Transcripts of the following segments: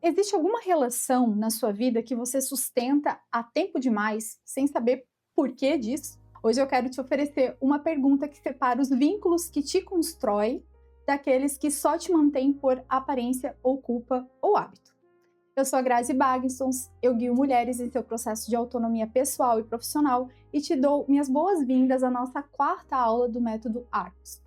Existe alguma relação na sua vida que você sustenta há tempo demais, sem saber porquê disso? Hoje eu quero te oferecer uma pergunta que separa os vínculos que te constrói daqueles que só te mantêm por aparência ou culpa ou hábito. Eu sou a Grazi Bagstons, eu guio mulheres em seu processo de autonomia pessoal e profissional e te dou minhas boas-vindas à nossa quarta aula do método ARCOS.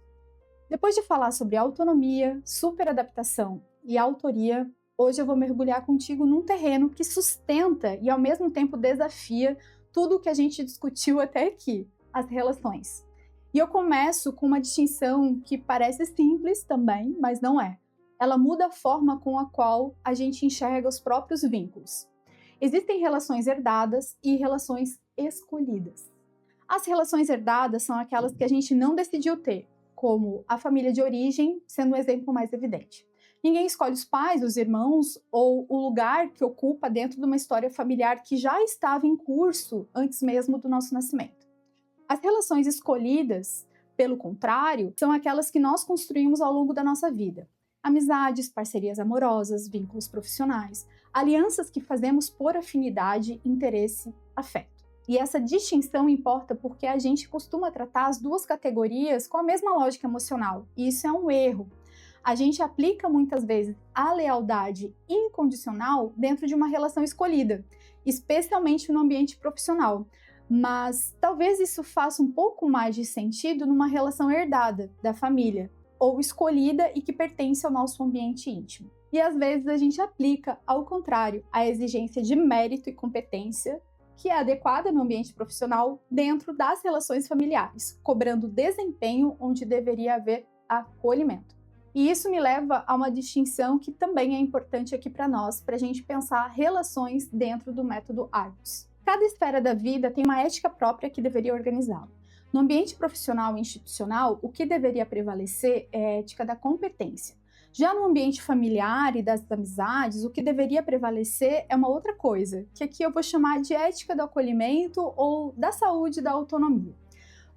Depois de falar sobre autonomia, superadaptação e autoria, hoje eu vou mergulhar contigo num terreno que sustenta e ao mesmo tempo desafia tudo o que a gente discutiu até aqui, as relações. E eu começo com uma distinção que parece simples também, mas não é. Ela muda a forma com a qual a gente enxerga os próprios vínculos. Existem relações herdadas e relações escolhidas. As relações herdadas são aquelas que a gente não decidiu ter, como a família de origem, sendo o exemplo mais evidente. Ninguém escolhe os pais, os irmãos ou o lugar que ocupa dentro de uma história familiar que já estava em curso antes mesmo do nosso nascimento. As relações escolhidas, pelo contrário, são aquelas que nós construímos ao longo da nossa vida. Amizades, parcerias amorosas, vínculos profissionais, alianças que fazemos por afinidade, interesse, afeto. E essa distinção importa porque a gente costuma tratar as duas categorias com a mesma lógica emocional, e isso é um erro. A gente aplica muitas vezes a lealdade incondicional dentro de uma relação escolhida, especialmente no ambiente profissional. Mas talvez isso faça um pouco mais de sentido numa relação herdada da família, ou escolhida e que pertence ao nosso ambiente íntimo. E às vezes a gente aplica, ao contrário, a exigência de mérito e competência, que é adequada no ambiente profissional, dentro das relações familiares, cobrando desempenho onde deveria haver acolhimento. E isso me leva a uma distinção que também é importante aqui para nós, para a gente pensar relações dentro do método ARCOS. Cada esfera da vida tem uma ética própria que deveria organizá-la. No ambiente profissional e institucional, o que deveria prevalecer é a ética da competência. Já no ambiente familiar e das amizades, o que deveria prevalecer é uma outra coisa, que aqui eu vou chamar de ética do acolhimento ou da saúde e da autonomia.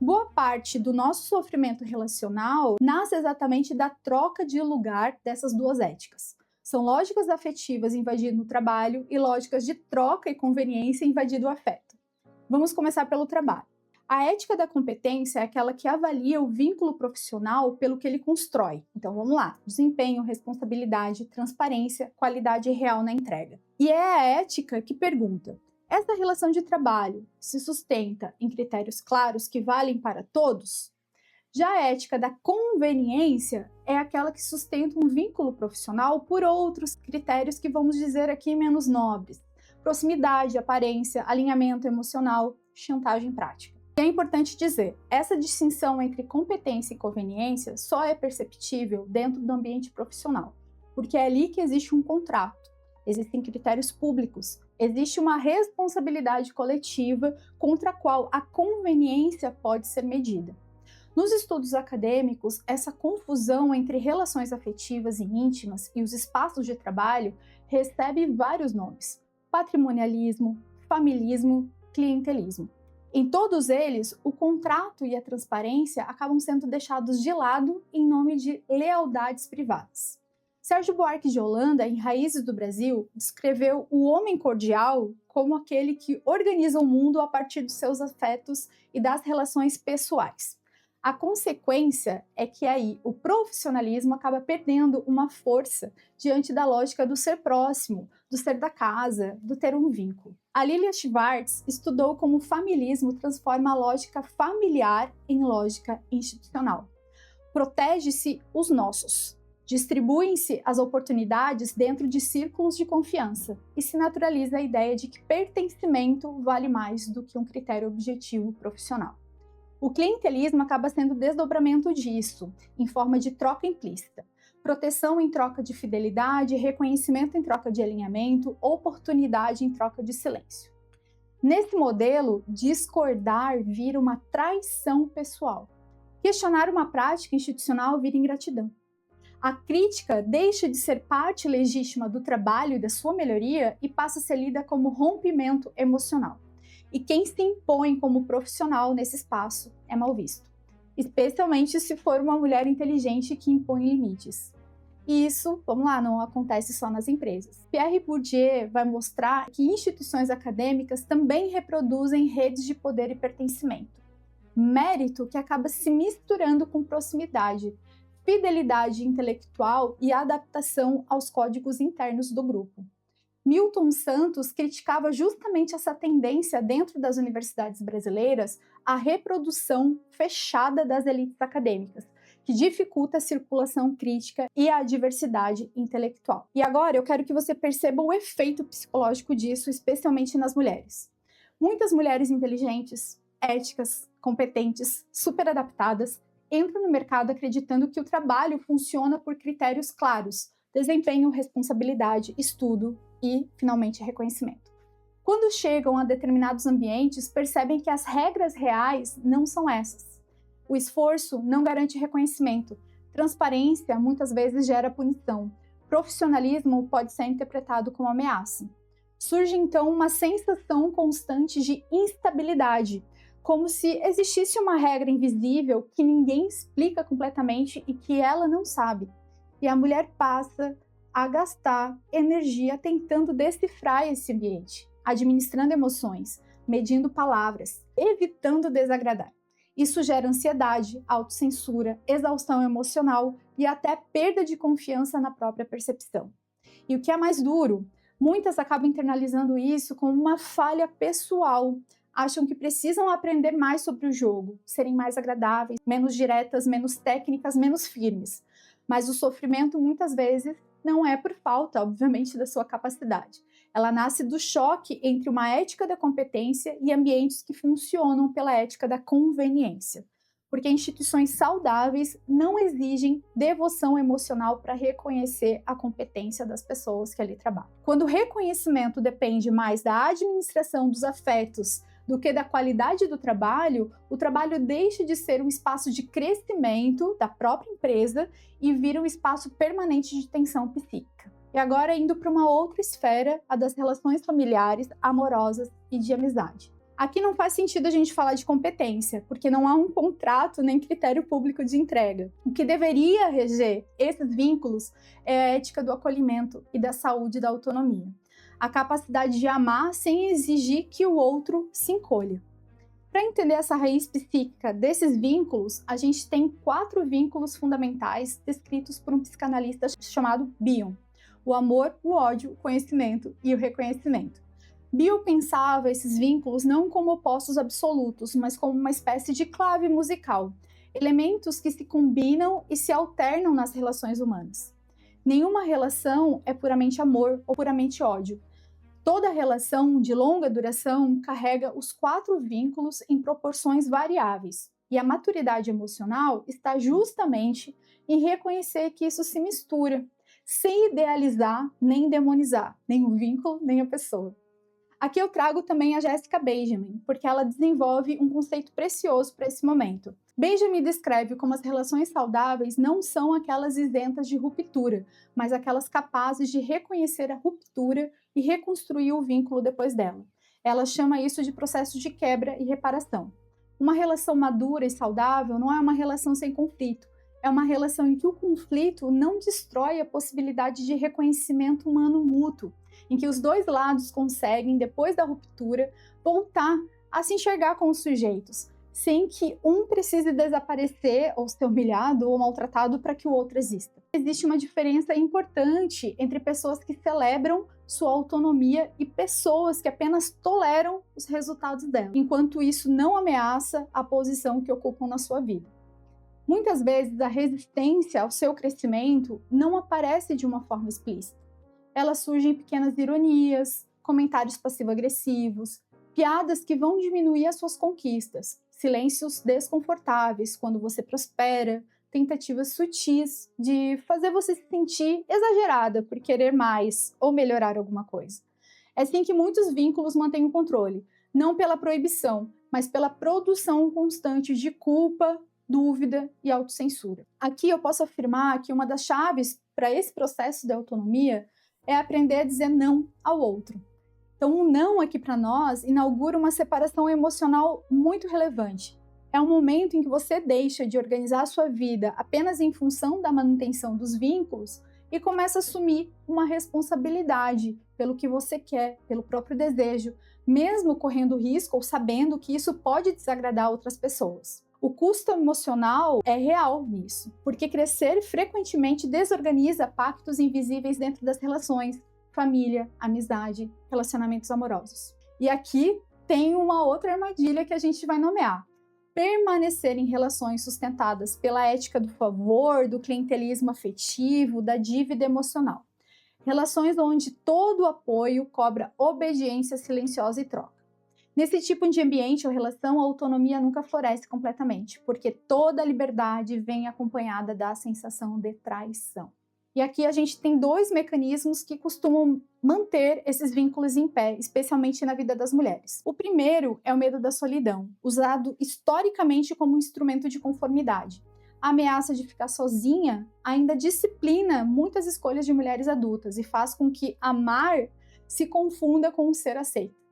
Boa parte do nosso sofrimento relacional nasce exatamente da troca de lugar dessas duas éticas. São lógicas afetivas invadindo o trabalho e lógicas de troca e conveniência invadindo o afeto. Vamos começar pelo trabalho. A ética da competência é aquela que avalia o vínculo profissional pelo que ele constrói. Então vamos lá: desempenho, responsabilidade, transparência, qualidade real na entrega. E é a ética que pergunta: essa relação de trabalho se sustenta em critérios claros que valem para todos? Já a ética da conveniência é aquela que sustenta um vínculo profissional por outros critérios que vamos dizer aqui menos nobres: proximidade, aparência, alinhamento emocional, chantagem prática. E é importante dizer, essa distinção entre competência e conveniência só é perceptível dentro do ambiente profissional, porque é ali que existe um contrato, existem critérios públicos, existe uma responsabilidade coletiva contra a qual a conveniência pode ser medida. Nos estudos acadêmicos, essa confusão entre relações afetivas e íntimas e os espaços de trabalho recebe vários nomes: patrimonialismo, familismo, clientelismo. Em todos eles, o contrato e a transparência acabam sendo deixados de lado em nome de lealdades privadas. Sérgio Buarque de Holanda, em Raízes do Brasil, descreveu o homem cordial como aquele que organiza o mundo a partir dos seus afetos e das relações pessoais. A consequência é que aí o profissionalismo acaba perdendo uma força diante da lógica do ser próximo, do ser da casa, do ter um vínculo. A Lilia Schwartz estudou como o familismo transforma a lógica familiar em lógica institucional. Protege-se os nossos, distribuem-se as oportunidades dentro de círculos de confiança e se naturaliza a ideia de que pertencimento vale mais do que um critério objetivo profissional. O clientelismo acaba sendo desdobramento disso, em forma de troca implícita. Proteção em troca de fidelidade, reconhecimento em troca de alinhamento, oportunidade em troca de silêncio. Nesse modelo, discordar vira uma traição pessoal. Questionar uma prática institucional vira ingratidão. A crítica deixa de ser parte legítima do trabalho e da sua melhoria e passa a ser lida como rompimento emocional. E quem se impõe como profissional nesse espaço é mal visto, especialmente se for uma mulher inteligente que impõe limites. E isso, vamos lá, não acontece só nas empresas. Pierre Bourdieu vai mostrar que instituições acadêmicas também reproduzem redes de poder e pertencimento. Mérito que acaba se misturando com proximidade, fidelidade intelectual e adaptação aos códigos internos do grupo. Milton Santos criticava justamente essa tendência dentro das universidades brasileiras à reprodução fechada das elites acadêmicas, que dificulta a circulação crítica e a diversidade intelectual. E agora eu quero que você perceba o efeito psicológico disso, especialmente nas mulheres. Muitas mulheres inteligentes, éticas, competentes, super adaptadas, entram no mercado acreditando que o trabalho funciona por critérios claros: desempenho, responsabilidade, estudo e, finalmente, reconhecimento. Quando chegam a determinados ambientes, percebem que as regras reais não são essas. O esforço não garante reconhecimento. Transparência muitas vezes gera punição. Profissionalismo pode ser interpretado como ameaça. Surge então uma sensação constante de instabilidade, como se existisse uma regra invisível que ninguém explica completamente e que ela não sabe. E a mulher passa a gastar energia tentando decifrar esse ambiente, administrando emoções, medindo palavras, evitando desagradar. Isso gera ansiedade, autocensura, exaustão emocional e até perda de confiança na própria percepção. E o que é mais duro, muitas acabam internalizando isso como uma falha pessoal. Acham que precisam aprender mais sobre o jogo, serem mais agradáveis, menos diretas, menos técnicas, menos firmes. Mas o sofrimento muitas vezes não é por falta, obviamente, da sua capacidade. Ela nasce do choque entre uma ética da competência e ambientes que funcionam pela ética da conveniência. Porque instituições saudáveis não exigem devoção emocional para reconhecer a competência das pessoas que ali trabalham. Quando o reconhecimento depende mais da administração dos afetos do que da qualidade do trabalho, o trabalho deixa de ser um espaço de crescimento da própria empresa e vira um espaço permanente de tensão psíquica. E agora indo para uma outra esfera, a das relações familiares, amorosas e de amizade. Aqui não faz sentido a gente falar de competência, porque não há um contrato nem critério público de entrega. O que deveria reger esses vínculos é a ética do acolhimento e da saúde da autonomia. A capacidade de amar sem exigir que o outro se encolha. Para entender essa raiz psíquica desses vínculos, a gente tem 4 vínculos fundamentais descritos por um psicanalista chamado Bion: o amor, o ódio, o conhecimento e o reconhecimento. Bion pensava esses vínculos não como opostos absolutos, mas como uma espécie de clave musical, elementos que se combinam e se alternam nas relações humanas. Nenhuma relação é puramente amor ou puramente ódio. Toda relação de longa duração carrega os 4 vínculos em proporções variáveis, e a maturidade emocional está justamente em reconhecer que isso se mistura, sem idealizar nem demonizar nem o vínculo nem a pessoa. Aqui eu trago também a Jessica Benjamin, porque ela desenvolve um conceito precioso para esse momento. Benjamin descreve como as relações saudáveis não são aquelas isentas de ruptura, mas aquelas capazes de reconhecer a ruptura e reconstruir o vínculo depois dela. Ela chama isso de processo de quebra e reparação. Uma relação madura e saudável não é uma relação sem conflito, é uma relação em que o conflito não destrói a possibilidade de reconhecimento humano mútuo, em que os dois lados conseguem, depois da ruptura, voltar a se enxergar como sujeitos, sem que um precise desaparecer ou ser humilhado ou maltratado para que o outro exista. Existe uma diferença importante entre pessoas que celebram sua autonomia e pessoas que apenas toleram os resultados dela, enquanto isso não ameaça a posição que ocupam na sua vida. Muitas vezes a resistência ao seu crescimento não aparece de uma forma explícita. Ela surge em pequenas ironias, comentários passivo-agressivos, piadas que vão diminuir as suas conquistas, silêncios desconfortáveis quando você prospera, tentativas sutis de fazer você se sentir exagerada por querer mais ou melhorar alguma coisa. É assim que muitos vínculos mantêm o controle, não pela proibição, mas pela produção constante de culpa, dúvida e autocensura. Aqui eu posso afirmar que uma das chaves para esse processo de autonomia é aprender a dizer não ao outro. Então, um não aqui para nós inaugura uma separação emocional muito relevante. É um momento em que você deixa de organizar a sua vida apenas em função da manutenção dos vínculos e começa a assumir uma responsabilidade pelo que você quer, pelo próprio desejo, mesmo correndo risco ou sabendo que isso pode desagradar outras pessoas. O custo emocional é real nisso, porque crescer frequentemente desorganiza pactos invisíveis dentro das relações, família, amizade, relacionamentos amorosos. E aqui tem uma outra armadilha que a gente vai nomear: permanecer em relações sustentadas pela ética do favor, do clientelismo afetivo, da dívida emocional. Relações onde todo o apoio cobra obediência silenciosa e troca. Nesse tipo de ambiente ou relação, a autonomia nunca floresce completamente, porque toda liberdade vem acompanhada da sensação de traição. E aqui a gente tem dois mecanismos que costumam manter esses vínculos em pé, especialmente na vida das mulheres. O primeiro é o medo da solidão, usado historicamente como um instrumento de conformidade. A ameaça de ficar sozinha ainda disciplina muitas escolhas de mulheres adultas e faz com que amar se confunda com o ser aceito.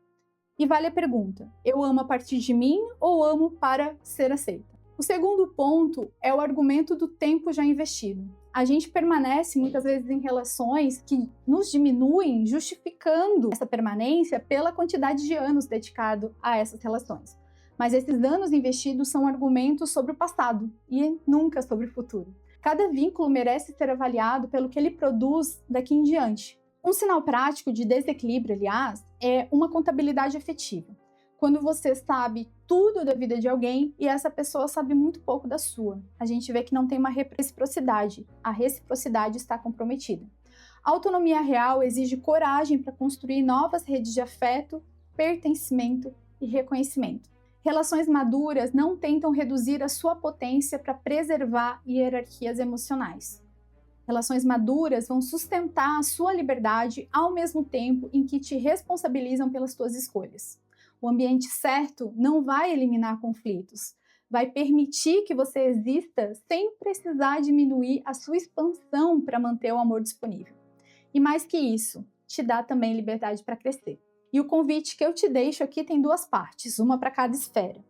E vale a pergunta: eu amo a partir de mim ou amo para ser aceita? O segundo ponto é o argumento do tempo já investido. A gente permanece muitas vezes em relações que nos diminuem, justificando essa permanência pela quantidade de anos dedicado a essas relações. Mas esses anos investidos são argumentos sobre o passado e nunca sobre o futuro. Cada vínculo merece ser avaliado pelo que ele produz daqui em diante. Um sinal prático de desequilíbrio, aliás, é uma contabilidade afetiva. Quando você sabe tudo da vida de alguém e essa pessoa sabe muito pouco da sua. A gente vê que não tem uma reciprocidade. A reciprocidade está comprometida. A autonomia real exige coragem para construir novas redes de afeto, pertencimento e reconhecimento. Relações maduras não tentam reduzir a sua potência para preservar hierarquias emocionais. Relações maduras vão sustentar a sua liberdade ao mesmo tempo em que te responsabilizam pelas suas escolhas. O ambiente certo não vai eliminar conflitos, vai permitir que você exista sem precisar diminuir a sua expansão para manter o amor disponível. E mais que isso, te dá também liberdade para crescer. E o convite que eu te deixo aqui tem duas partes, uma para cada esfera.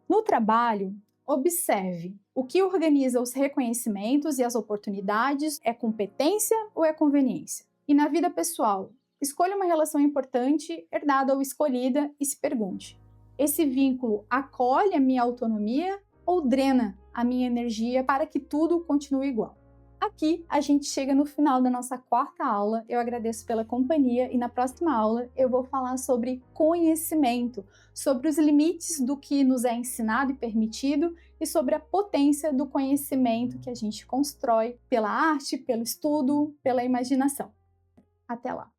No trabalho, observe o que organiza os reconhecimentos e as oportunidades, é competência ou é conveniência? E na vida pessoal, escolha uma relação importante, herdada ou escolhida e se pergunte: esse vínculo acolhe a minha autonomia ou drena a minha energia para que tudo continue igual? Aqui a gente chega no final da nossa quarta aula. Eu agradeço pela companhia e na próxima aula eu vou falar sobre conhecimento, sobre os limites do que nos é ensinado e permitido e sobre a potência do conhecimento que a gente constrói pela arte, pelo estudo, pela imaginação. Até lá!